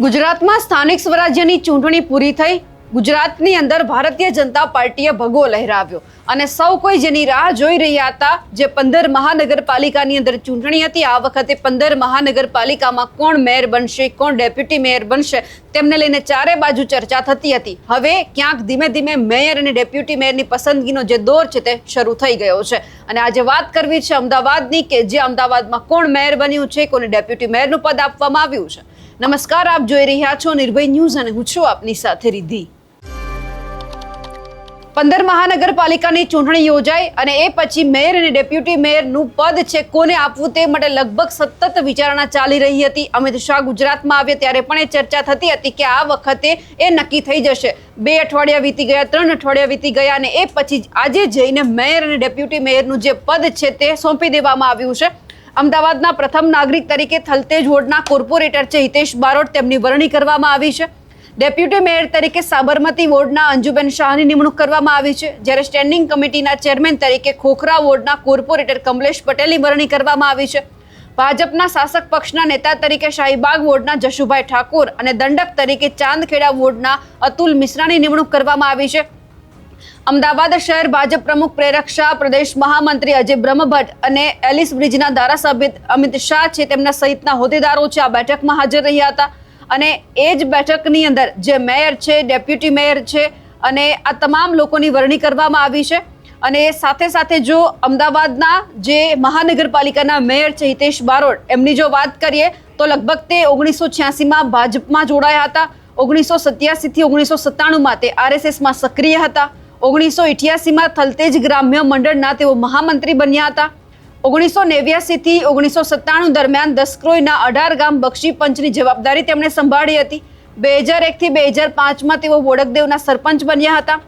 ગુજરાતમાં સ્થાનિક સ્વરાજ્યની ચૂંટણી પૂરી થઈ. ગુજરાતની અંદર ભારતીય જનતા પાર્ટીએ ભગવો લહેરાવ્યો અને સૌ કોઈ જેની રાહ જોઈ રહ્યા હતા, જે 15 મહાનગરપાલિકાની અંદર ચૂંટણી હતી. આ વખતે 15 મહાનગરપાલિકામાં કોણ મેયર બનશે, કોણ ડેપ્યુટી મેયર બનશે, તેમને લઈને ચારે બાજુ ચર્ચા થતી હતી. હવે ક્યાંક ધીમે ધીમે મેયર અને ડેપ્યુટી મેયરની પસંદગીનો જે દોર છે તે શરૂ થઈ ગયો છે. અને આજે વાત કરવી છે અમદાવાદની, કે જે અમદાવાદમાં કોણ મેયર બન્યું છે, કોને ડેપ્યુટી મેયરનું પદ આપવામાં આવ્યું છે. નમસ્કાર, આપ જોઈ રહ્યા છો નિર્ભય ન્યૂઝ અને હું છું આપની સાથે રિદ્ધિ. 15 મહાનગરપાલિકાની ચૂંટણી યોજાઈ અને એ પછી મેયર અને ડેપ્યુટી મેયરનું પદ છે કોને આપવું તે માટે લગભગ સતત વિચારણા ચાલી રહી હતી. અમિત શાહ ગુજરાતમાં આવ્યા ત્યારે પણ એ ચર્ચા થતી હતી કે આ વખતે એ નક્કી થઈ જશે. 2 અઠવાડિયા વીતી ગયા, 3 અઠવાડિયા વીતી ગયા અને એ પછી આજે જઈને મેયર અને ડેપ્યુટી મેયરનું જે પદ છે તે સોંપી દેવામાં આવ્યું છે. અમદાવાદના પ્રથમ નાગરિક તરીકે થલતેજ વોર્ડના કોર્પોરેટર છે હિતેશ બારોટ, તેમની વરણી કરવામાં આવી છે. ડેપ્યુટી મેયર તરીકે સાબરમતી વોર્ડના અંજુબેન શાહની નિમણૂક કરવામાં આવી છે, જ્યારે સ્ટેન્ડિંગ કમિટીના ચેરમેન તરીકે ખોખરા વોર્ડના કોર્પોરેટર કમલેશ પટેલની વરણી કરવામાં આવી છે. ભાજપના શાસક પક્ષના નેતા તરીકે શાહીબાગ વોર્ડના જશુભાઈ ઠાકોર અને દંડક તરીકે ચાંદખેડા વોર્ડના અતુલ મિશ્રાની નિમણૂક કરવામાં આવી છે. અમદાવાદ શહેર ભાજપ પ્રમુખ પ્રેરક શાહ, પ્રદેશ મહામંત્રી અજય બ્રહ્મભટ્ટ અને એલિસ બ્રિજના ધારાસભ્ય અમિત શાહ છે, તેમના સહિતના હોદ્દેદારો છે આ બેઠકમાં હાજર રહ્યા હતા. અને એ જ બેઠકની અંદર જે મેયર છે, ડેપ્યુટી મેયર છે અને આ તમામ લોકોની વરણી કરવામાં આવી છે. અને સાથે સાથે જો અમદાવાદના જે મહાનગરપાલિકાના મેયર છે હિતેશ બારોટ, એમની જો વાત કરીએ તો લગભગ તે 1986માં ભાજપમાં જોડાયા હતા. 1987 થી 1997માં તે RSSમાં સક્રિય હતા. 1988માં થલતેજ ગ્રામ્ય મંડળના તેઓ મહામંત્રી બન્યા હતા. 1989 થી 1997 દરમિયાન દસક્રોઈના 18 ગામ બક્ષી પંચની જવાબદારી તેમણે સંભાળી હતી. 2001 થી 2005માં તેઓ બોડકદેવના સરપંચ બન્યા હતા.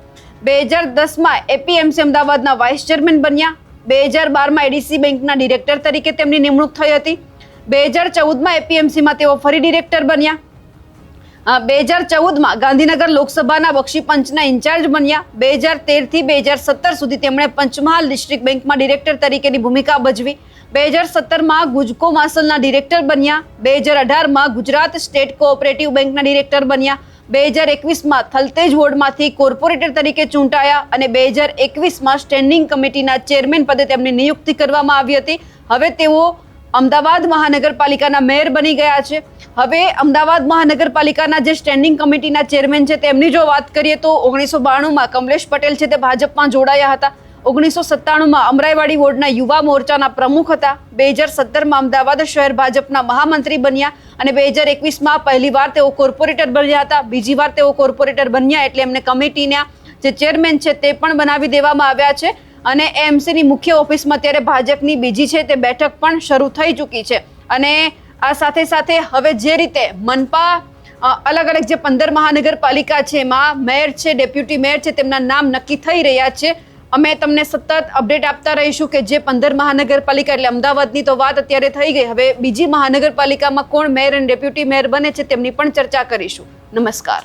2010માં APMC અમદાવાદના વાઇસ ચેરમેન બન્યા. 2012માં ADC બેંકના ડિરેક્ટર તરીકે તેમની નિમણૂક થઈ હતી. 2014માં APMCમાં તેઓ ફરી ડિરેક્ટર બન્યા. 2014માં ગાંધીનગર લોકસભાના બક્ષી પંચના ઇન્ચાર્જ બન્યા. 2013 થી 2017 સુધી તેમણે પંચમહાલ ડિસ્ટ્રિક્ટ બેંકમાં ડિરેક્ટર તરીકેની ભૂમિકા ભજવી. 2017માં ગુજકો માસલના ડિરેક્ટર બન્યા. 2018માં ગુજરાત સ્ટેટ કોઓપરેટિવ બેંકના ડિરેક્ટર બન્યા. 2021માં થલતેજ વોર્ડમાંથી કોર્પોરેટર તરીકે ચૂંટાયા અને 2021માં સ્ટેન્ડિંગ કમિટીના ચેરમેન પદે તેમની નિયુક્તિ કરવામાં આવી હતી. હવે તેઓ અમદાવાદ મહાનગરપાલિકાના મેયર બની ગયા છે. હવે અમદાવાદ મહાનગરપાલિકાના જે સ્ટેન્ડિંગ કમિટીના ચેરમેન છે તેમની જો વાત કરીએ તો 1992માં કમલેશ પટેલ છે તે ભાજપમાં જોડાયા હતા. 1997માં અમરાઈવાડી વોર્ડના યુવા મોરચાના પ્રમુખ હતા. 2017માં અમદાવાદ શહેર ભાજપના મહામંત્રી બન્યા અને 2021માં પહેલીવાર તેઓ કોર્પોરેટર બન્યા હતા. બીજી વાર તેઓ કોર્પોરેટર બન્યા એટલે એમને કમિટીના જે ચેરમેન છે તે પણ બનાવી દેવામાં આવ્યા છે. અને એમસીની મુખ્ય ઓફિસમાં ત્યારે ભાજપની બીજી છે તે બેઠક પણ શરૂ થઈ ચૂકી છે. અને આ સાથે સાથે હવે જે રીતે મનપા અલગ અલગ જે 15 મહાનગરપાલિકા છે એમાં મેયર છે, ડેપ્યુટી મેયર છે, તેમના નામ નક્કી થઈ રહ્યા છે. અમે તમને સતત અપડેટ આપતા રહીશું કે જે 15 મહાનગરપાલિકા એટલે અમદાવાદની તો વાત અત્યારે થઈ ગઈ. હવે બીજી મહાનગરપાલિકામાં કોણ મેયર અને ડેપ્યુટી મેયર બને છે તેમની પણ ચર્ચા કરીશું. નમસ્કાર.